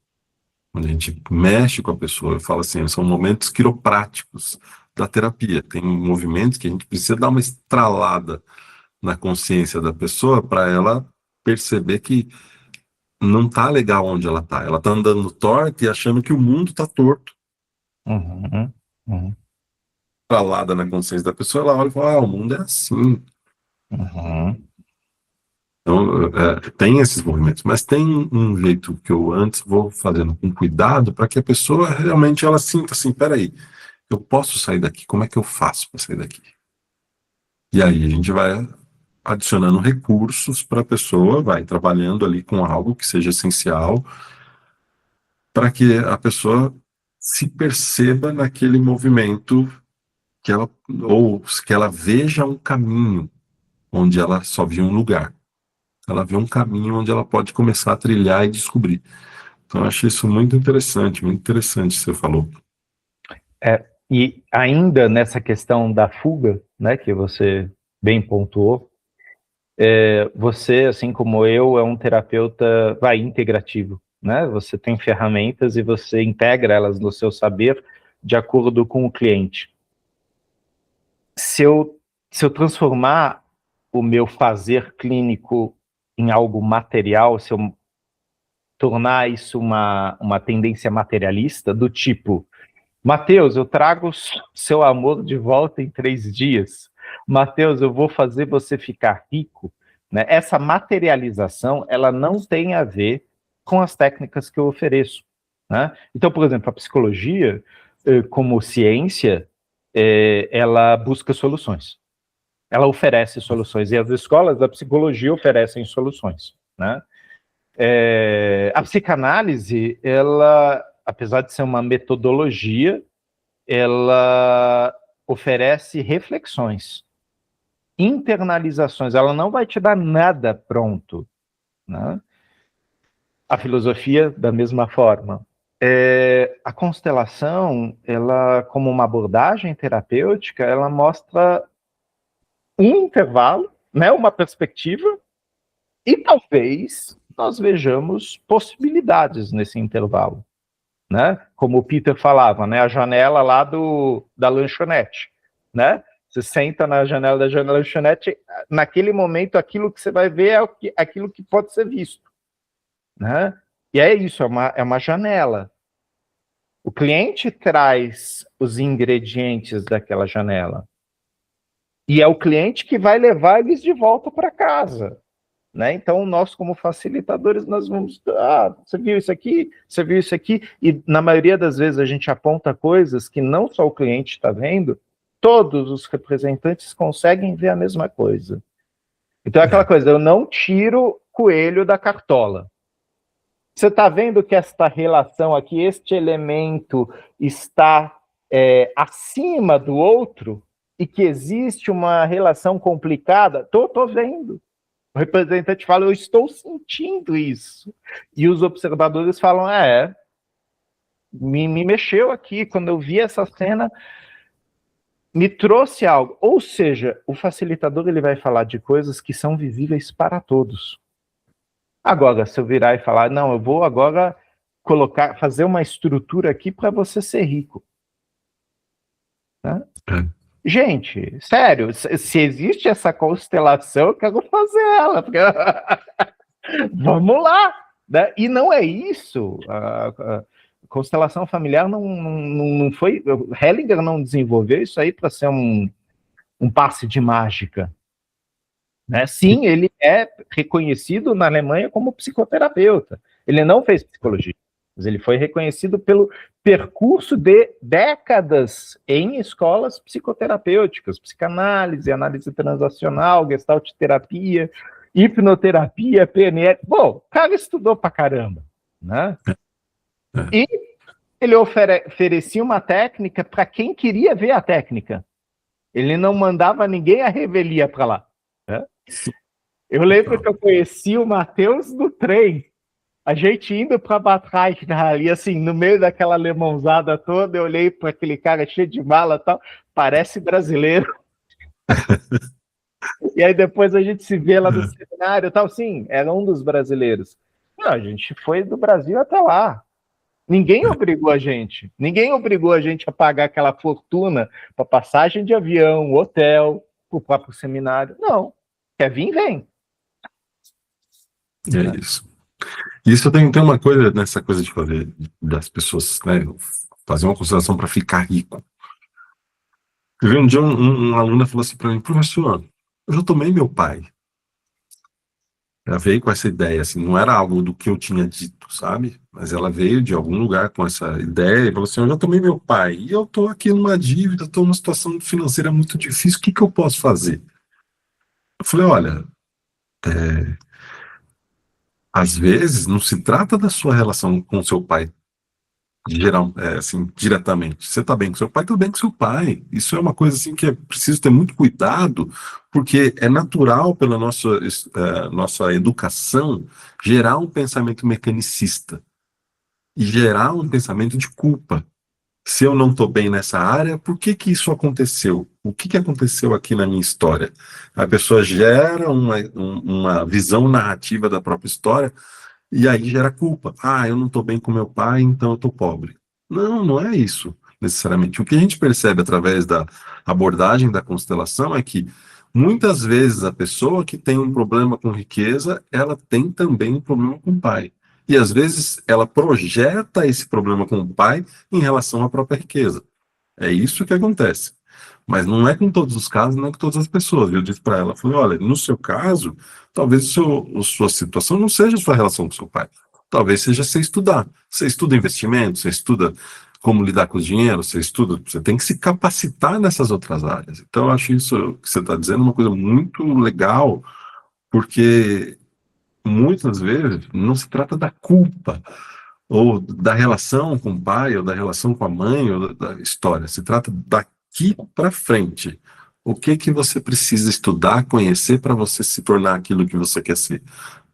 onde a gente mexe com a pessoa. Eu falo assim, são momentos quiropráticos da terapia. Tem movimentos que a gente precisa dar uma estralada na consciência da pessoa para ela perceber que não tá legal onde ela tá. Ela tá andando torta e achando que o mundo tá torto. Uhum. Uhum. Estralada na consciência da pessoa, ela olha e fala, o mundo é assim. Uhum. Então, tem esses movimentos, mas tem um jeito que eu antes vou fazendo com cuidado para que a pessoa realmente ela sinta assim, peraí, eu posso sair daqui, como é que eu faço para sair daqui? E aí a gente vai adicionando recursos para a pessoa, vai trabalhando ali com algo que seja essencial para que a pessoa se perceba naquele movimento que ela, ou que ela veja um caminho onde ela só viu um lugar. Ela vê um caminho onde ela pode começar a trilhar e descobrir. Então, eu achei isso muito interessante que você falou. E ainda nessa questão da fuga, né, que você bem pontuou, você, assim como eu, é um terapeuta, integrativo, né? Você tem ferramentas e você integra elas no seu saber de acordo com o cliente. Se eu transformar o meu fazer clínico em algo material, se eu tornar isso uma tendência materialista, do tipo, Mateus, eu trago seu amor de volta em 3 dias. Mateus, eu vou fazer você ficar rico, né? Essa materialização, ela não tem a ver com as técnicas que eu ofereço, né? Então, por exemplo, a psicologia, como ciência, ela busca soluções. Ela oferece soluções, e as escolas da psicologia oferecem soluções, né? A psicanálise, ela, apesar de ser uma metodologia, ela oferece reflexões, internalizações, ela não vai te dar nada pronto, né? A filosofia, da mesma forma. A constelação, ela, como uma abordagem terapêutica, ela mostra um intervalo, né, uma perspectiva, e talvez nós vejamos possibilidades nesse intervalo, né? Como o Peter falava, né? A janela lá da lanchonete, né? Você senta na janela da lanchonete, naquele momento aquilo que você vai ver é aquilo que pode ser visto, né? E é isso, é uma janela. O cliente traz os ingredientes daquela janela. E é o cliente que vai levar eles de volta para casa, né? Então, nós, como facilitadores, nós vamos... você viu isso aqui? Você viu isso aqui? E, na maioria das vezes, a gente aponta coisas que não só o cliente está vendo, todos os representantes conseguem ver a mesma coisa. Então, é aquela coisa, eu não tiro coelho da cartola. Você está vendo que esta relação aqui, este elemento está acima do outro e que existe uma relação complicada? Tô vendo. O representante fala, eu estou sentindo isso. E os observadores falam, me mexeu aqui, quando eu vi essa cena, me trouxe algo. Ou seja, o facilitador ele vai falar de coisas que são visíveis para todos. Agora, se eu virar e falar, não, eu vou agora fazer uma estrutura aqui para você ser rico. Né? Gente, sério, se existe essa constelação, eu quero fazer ela. Porque... Vamos lá! Né? E não é isso. A constelação familiar não foi... Hellinger não desenvolveu isso aí para ser um passe de mágica. Né? Sim, ele é reconhecido na Alemanha como psicoterapeuta. Ele não fez psicologia, mas ele foi reconhecido pelo percurso de décadas em escolas psicoterapêuticas, psicanálise, análise transacional, gestalt terapia, hipnoterapia, PNL. Bom, o cara estudou pra caramba, né? E ele oferecia uma técnica para quem queria ver a técnica. Ele não mandava ninguém a revelia para lá. Né? Eu lembro que eu conheci o Mateus no trem, a gente indo para Batrach, e assim, no meio daquela alemãozada toda, eu olhei para aquele cara cheio de mala e tal, parece brasileiro. E aí depois a gente se vê lá no seminário e tal, sim, era um dos brasileiros. Não, a gente foi do Brasil até lá. Ninguém obrigou a gente a pagar aquela fortuna para passagem de avião, hotel, para o próprio seminário. Não. Quer vir, vem. É isso. Isso tem uma coisa nessa coisa de fazer das pessoas, né, fazer uma consideração para ficar rico. Um dia um aluno falou assim para mim, professor, eu já tomei meu pai. Ela veio com essa ideia, assim, não era algo do que eu tinha dito, sabe? Mas ela veio de algum lugar com essa ideia e falou assim, eu já tomei meu pai, e eu estou aqui numa dívida, estou numa situação financeira muito difícil, o que eu posso fazer? Eu falei, olha, às vezes não se trata da sua relação com seu pai, assim, diretamente. Você está bem com seu pai, tudo bem com seu pai. Isso é uma coisa assim que é preciso ter muito cuidado, porque é natural pela nossa educação gerar um pensamento mecanicista e gerar um pensamento de culpa. Se eu não estou bem nessa área, por que isso aconteceu? O que aconteceu aqui na minha história? A pessoa gera uma visão narrativa da própria história e aí gera culpa. Eu não estou bem com meu pai, então eu estou pobre. Não, não é isso, necessariamente. O que a gente percebe através da abordagem da constelação é que, muitas vezes, a pessoa que tem um problema com riqueza, ela tem também um problema com o pai. E, às vezes, ela projeta esse problema com o pai em relação à própria riqueza. É isso que acontece. Mas não é com todos os casos, não é com todas as pessoas. Eu disse para ela, falei, olha, no seu caso, talvez a sua situação não seja a sua relação com seu pai. Talvez seja você estudar. Você estuda investimento, você estuda como lidar com o dinheiro, você tem que se capacitar nessas outras áreas. Então, eu acho isso que você está dizendo uma coisa muito legal, porque muitas vezes não se trata da culpa, ou da relação com o pai, ou da relação com a mãe, ou da história. Se trata daqui para frente. O que que você precisa estudar, conhecer para você se tornar aquilo que você quer ser?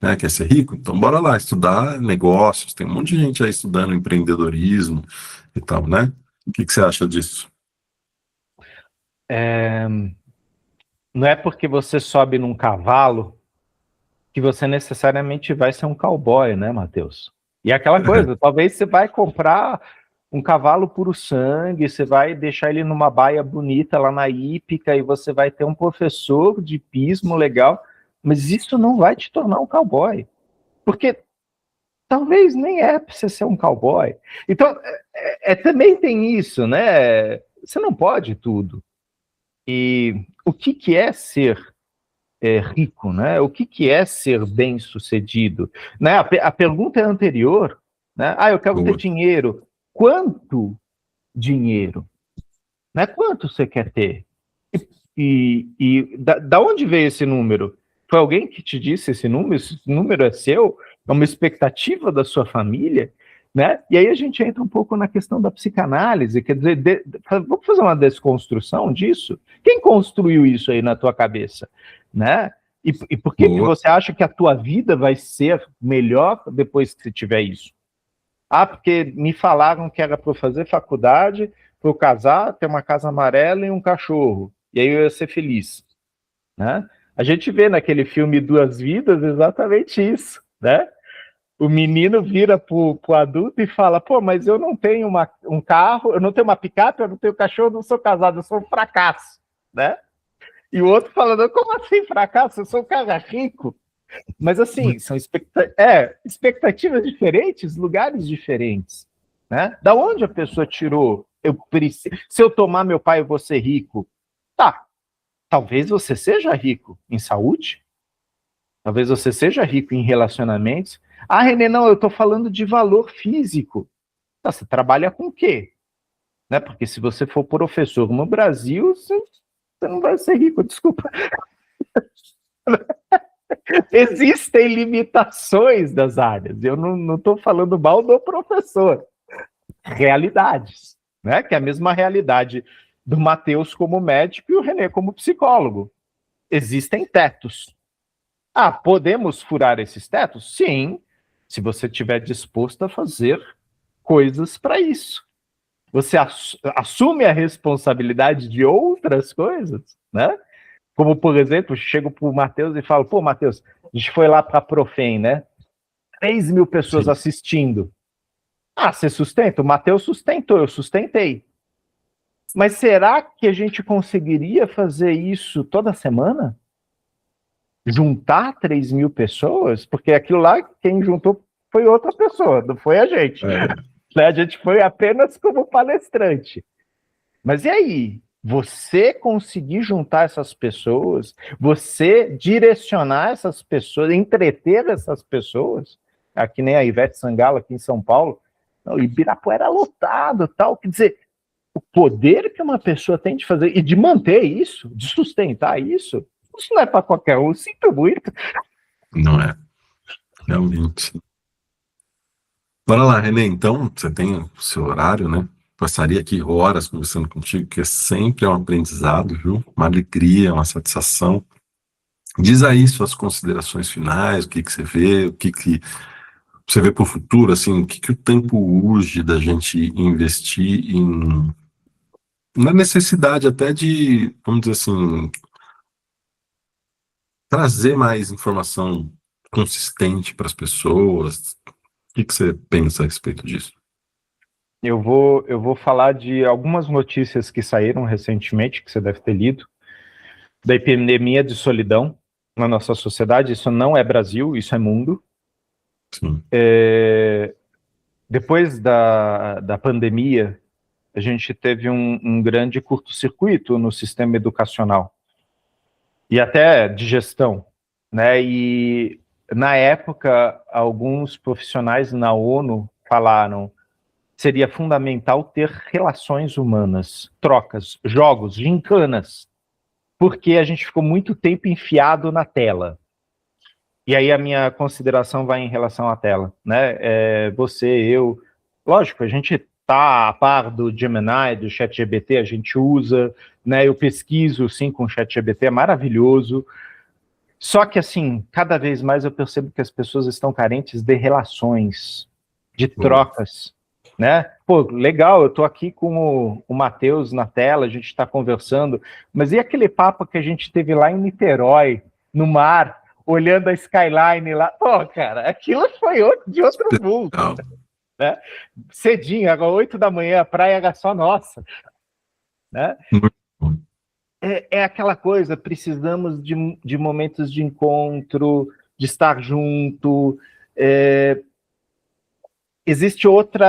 Né? Quer ser rico? Então bora lá estudar negócios. Tem um monte de gente aí estudando empreendedorismo e tal, né? O que que você acha disso? É, não é porque você sobe num cavalo que você necessariamente vai ser um cowboy, né, Matheus? E é aquela coisa, talvez você vai comprar um cavalo puro sangue, você vai deixar ele numa baia bonita lá na hípica e você vai ter um professor de hipismo legal, mas isso não vai te tornar um cowboy, porque talvez nem é para você ser um cowboy. Então, também tem isso, né? Você não pode tudo. E o que é ser rico, né? O que é ser bem-sucedido? Né? A pergunta é anterior, né? Ah, eu quero ter Boa. dinheiro. Quanto dinheiro? Né? Quanto você quer ter? E da onde veio esse número? Foi alguém que te disse esse número? Esse número é seu? É uma expectativa da sua família? Né? E aí a gente entra um pouco na questão da psicanálise, quer dizer, vamos fazer uma desconstrução disso? Quem construiu isso aí na tua cabeça? Né? E por que Boa. você acha que a tua vida vai ser melhor depois que você tiver isso? Ah, porque me falaram que era para eu fazer faculdade, para eu casar, ter uma casa amarela e um cachorro. E aí eu ia ser feliz. Né? A gente vê naquele filme Duas Vidas exatamente isso. Né? O menino vira pro adulto e fala, pô, mas eu não tenho um carro, eu não tenho uma picape, eu não tenho cachorro, eu não sou casado, eu sou um fracasso. Né? E o outro falando, como assim fracasso? Eu sou um cara rico. Mas assim, são expectativas diferentes, lugares diferentes. Né? Da onde a pessoa tirou? Se eu tomar meu pai, eu vou ser rico. Tá, talvez você seja rico em saúde, talvez você seja rico em relacionamentos. Ah, Renê, não, eu estou falando de valor físico. Tá, você trabalha com o quê? Né? Porque se você for professor no Brasil, você não vai ser rico, desculpa. Existem limitações das áreas. Eu não estou falando mal do professor. Realidades, né? Que é a mesma realidade do Matheus como médico e o Renê como psicólogo. Existem tetos. Ah, podemos furar esses tetos? Sim, se você estiver disposto a fazer coisas para isso. Você assume a responsabilidade de outras coisas, né? Como, por exemplo, chego para o Matheus e falo, pô, Matheus, a gente foi lá para a Profem, né? 3.000 pessoas Sim. assistindo. Ah, você sustenta? O Matheus sustentou, eu sustentei. Mas será que a gente conseguiria fazer isso toda semana? Juntar 3.000 pessoas? Porque aquilo lá, quem juntou foi outra pessoa, não foi a gente. A gente foi apenas como palestrante. Mas e aí? Você conseguir juntar essas pessoas, você direcionar essas pessoas, entreter essas pessoas, aqui nem a Ivete Sangalo aqui em São Paulo, não, Ibirapuera lotado, tal, quer dizer, o poder que uma pessoa tem de fazer e de manter isso, de sustentar isso não é para qualquer um, sinto muito. Não é, realmente. Bora lá, Renê. Então, você tem o seu horário, né? Passaria aqui horas conversando contigo, que sempre é um aprendizado, viu? Uma alegria, uma satisfação. Diz aí suas considerações finais, o que que você vê, o que que você vê para o futuro, assim, o que que o tempo urge da gente investir na necessidade até de, vamos dizer assim, trazer mais informação consistente para as pessoas. O que que você pensa a respeito disso? Eu vou falar de algumas notícias que saíram recentemente, que você deve ter lido, da epidemia de solidão na nossa sociedade. Isso não é Brasil, isso é mundo. Sim. Depois da pandemia, a gente teve um grande curto-circuito no sistema educacional e até de gestão, né? E na época, alguns profissionais na ONU falaram seria fundamental ter relações humanas, trocas, jogos, gincanas, porque a gente ficou muito tempo enfiado na tela. E aí a minha consideração vai em relação à tela, né? Você, eu, lógico, a gente tá a par do Gemini, do ChatGPT, a gente usa, né? Eu pesquiso sim com o ChatGPT, é maravilhoso. Só que assim, cada vez mais eu percebo que as pessoas estão carentes de relações, de trocas, né? Pô, legal, eu tô aqui com o Matheus na tela, a gente está conversando, mas e aquele papo que a gente teve lá em Niterói, no mar, olhando a skyline lá? Pô, cara, aquilo foi de outro mundo, né? Cedinho, agora 8 da manhã, a praia era só nossa, né? É aquela coisa, precisamos de momentos de encontro, de estar junto. Existe outro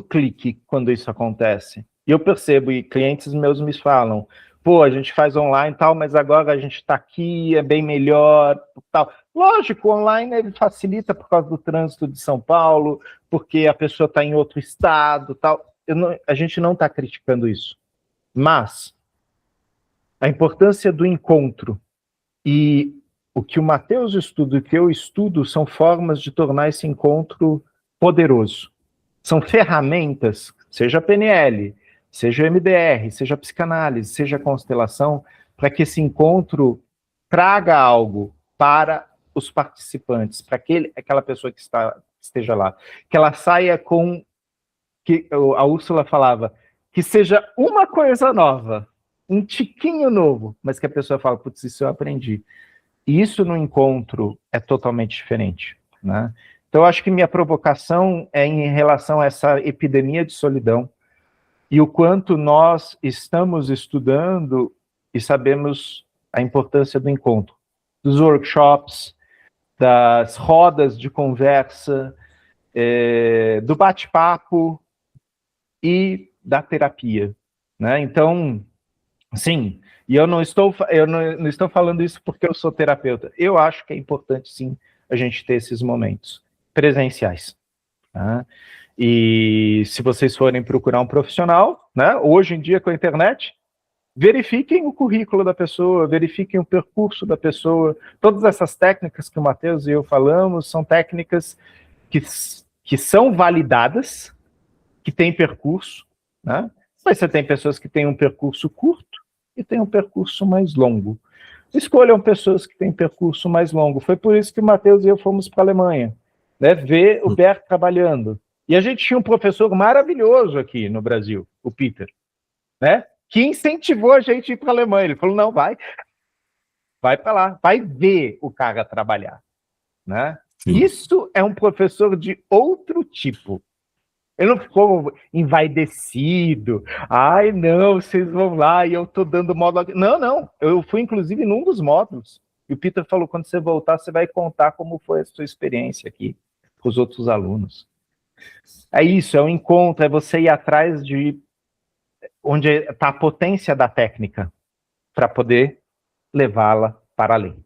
clique quando isso acontece. E eu percebo, e clientes meus me falam, pô, a gente faz online e tal, mas agora a gente está aqui, é bem melhor, tal. Lógico, o online ele facilita por causa do trânsito de São Paulo, porque a pessoa está em outro estado, tal. A gente não está criticando isso. Mas a importância do encontro e o que o Matheus estuda e o que eu estudo são formas de tornar esse encontro poderoso. São ferramentas, seja PNL, seja MDR, seja psicanálise, seja constelação, para que esse encontro traga algo para os participantes, para aquela pessoa que esteja lá. Que ela saia com, que a Úrsula falava, que seja uma coisa nova, um tiquinho novo, mas que a pessoa fala, putz, isso eu aprendi. E isso no encontro é totalmente diferente, né? Então, eu acho que minha provocação é em relação a essa epidemia de solidão e o quanto nós estamos estudando e sabemos a importância do encontro, dos workshops, das rodas de conversa, do bate-papo e da terapia, né? Então, sim, e eu não estou falando isso porque eu sou terapeuta. Eu acho que é importante, sim, a gente ter esses momentos presenciais. Tá? E se vocês forem procurar um profissional, né, hoje em dia com a internet, verifiquem o currículo da pessoa, verifiquem o percurso da pessoa. Todas essas técnicas que o Matheus e eu falamos são técnicas que são validadas, que têm percurso, né? Mas você tem pessoas que têm um percurso curto e tem um percurso mais longo. Escolham pessoas que têm percurso mais longo. Foi por isso que o Matheus e eu fomos para a Alemanha, né, ver o Bert trabalhando. E a gente tinha um professor maravilhoso aqui no Brasil, o Peter, né, que incentivou a gente a ir para a Alemanha. Ele falou, não, vai para lá, vai ver o cara trabalhar, né? Isso é um professor de outro tipo. Ele não ficou envaidecido. Ai, não, vocês vão lá e eu tô dando módulo. Não. Eu fui, inclusive, num dos módulos. E o Peter falou, quando você voltar, você vai contar como foi a sua experiência aqui com os outros alunos. É isso, é um encontro, é você ir atrás de onde está a potência da técnica para poder levá-la para além.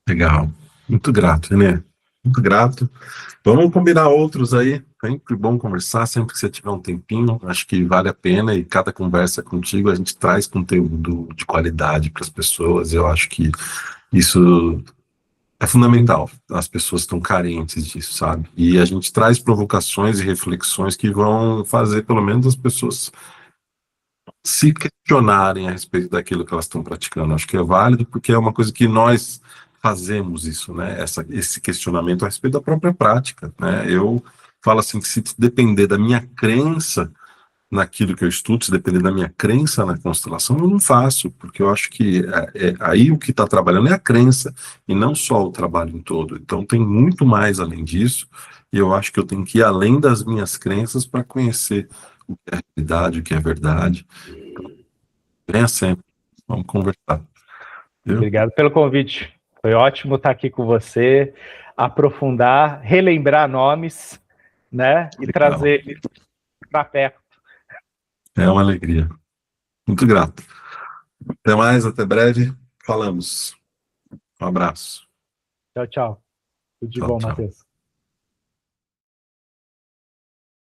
Legal. Muito grato, né? Muito grato. Vamos combinar outros aí. Sempre bom conversar, sempre que você tiver um tempinho. Acho que vale a pena e cada conversa contigo a gente traz conteúdo de qualidade para as pessoas. Eu acho que isso é fundamental. As pessoas estão carentes disso, sabe? E a gente traz provocações e reflexões que vão fazer, pelo menos, as pessoas se questionarem a respeito daquilo que elas estão praticando. Acho que é válido porque é uma coisa que nós fazemos isso, né? Esse questionamento a respeito da própria prática, né? Eu falo assim que se depender da minha crença naquilo que eu estudo, se depender da minha crença na constelação, eu não faço, porque eu acho que aí o que está trabalhando é a crença e não só o trabalho em todo. Então tem muito mais além disso e eu acho que eu tenho que ir além das minhas crenças para conhecer o que é realidade, o que é verdade. Venha sempre, vamos conversar. Viu? Obrigado pelo convite. Foi ótimo estar aqui com você, aprofundar, relembrar nomes, né? E trazer para perto. É uma alegria. Muito grato. Até mais, até breve. Falamos. Um abraço. Tchau, tchau. Tudo de Tchau, bom, tchau. Matheus.